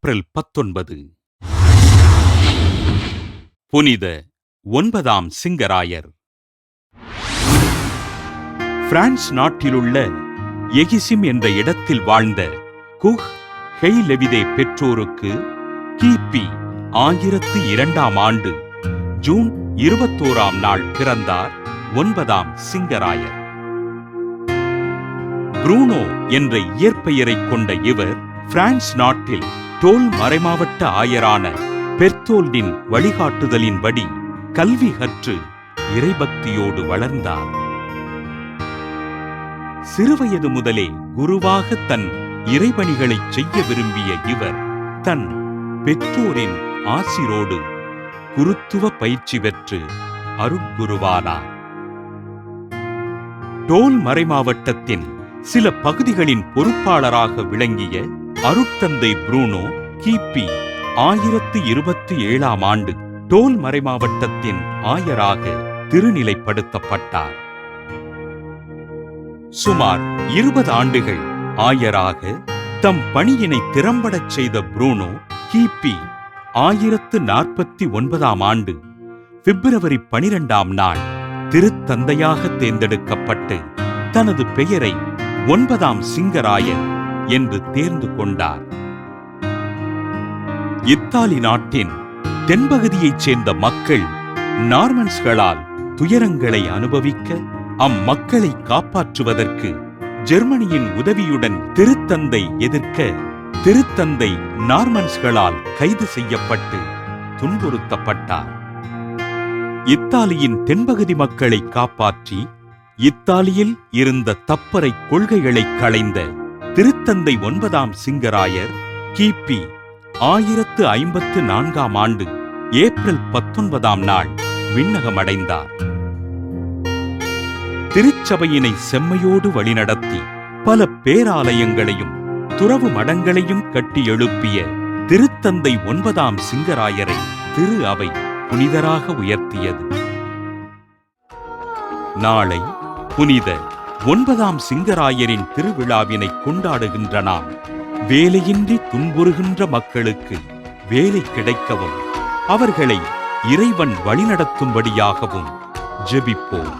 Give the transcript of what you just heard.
April 19. புனித 9ஆம் Singarayar. France நாட்டிலுள்ள எகிசிம் என்ற இடத்தில் வாழ்ந்த குஹ் ஹெய்லெவிதே பெற்றோருக்கு கிபி 1002ஆம் ஆண்டு ஜூன் 21ஆம் நாள் பிறந்தார் 9ஆம் சிங்கராயர். புரூனோ என்ற இயற்பெயரைக் கொண்ட இவர் பிரான்ஸ் நாட்டில் டோல் மறைமாவட்ட ஆயரான பெர்தோல்டின் வழிகாட்டுதலின்படி கல்வி கற்று இறைபக்தியோடு வளர்ந்தார். சிறுவயது முதலே குருவாக தன் இறைபணிகளை செய்ய விரும்பிய இவர் தன் பெற்றோரின் ஆசிரோடு குருத்துவ பயிற்சி பெற்று அருட்குருவானார். டோல் மறைமாவட்டத்தின் சில பகுதிகளின் பொறுப்பாளராக விளங்கிய அருட்தந்தை புரூனோ கிபி 1027ஆம் ஆண்டு டோல் மறைமாவட்டத்தின் ஆயராக திருநிலைப்படுத்தப்பட்டார். சுமார் 20 ஆண்டுகள் ஆயராக தம் பணியினை திறம்படச் செய்த புரூனோ கிபி 1049ஆம் ஆண்டு பிப்ரவரி 12ஆம் நாள் திருத்தந்தையாக தேர்ந்தெடுக்கப்பட்டு தனது பெயரை 9ஆம் சிங்கராயர் என்று தேர்ந்து கொண்டார். இத்தாலி நாட்டின் தென்பகுதியைச் சேர்ந்த மக்கள் நார்மன்ஸ்களால் துயரங்களை அனுபவிக்க அம்மக்களை காப்பாற்றுவதற்கு ஜெர்மனியின் உதவியுடன் திருத்தந்தை எதிர்க்க திருத்தந்தை நார்மன்ஸ்களால் கைது செய்யப்பட்டு துன்புறுத்தப்பட்டார். இத்தாலியின் தென்பகுதி மக்களை காப்பாற்றி இத்தாலியில் இருந்த தப்பறை கொள்கைகளை களைந்த திருத்தந்தை 9ஆம் சிங்கராயர் கிபி 1054ஆம் ஆண்டு ஏப்ரல் 19ஆம் நாள் விண்ணகமடைந்தார். திருச்சபையினை செம்மையோடு வழிநடத்தி பல பேராலயங்களையும் துறவு மடங்களையும் கட்டி எழுப்பிய திருத்தந்தை 9ஆம் சிங்கராயரை திரு அவை புனிதராக உயர்த்தியது. நாளை புனித 9ஆம் சிங்கராயரின் திருவிழாவினை கொண்டாடுகின்ற நாம் வேலையின்றி துன்புறுகின்ற மக்களுக்கு வேலை கிடைக்கவும் அவர்களை இறைவன் வழிநடத்தும்படியாகவும் ஜெபிப்போம்.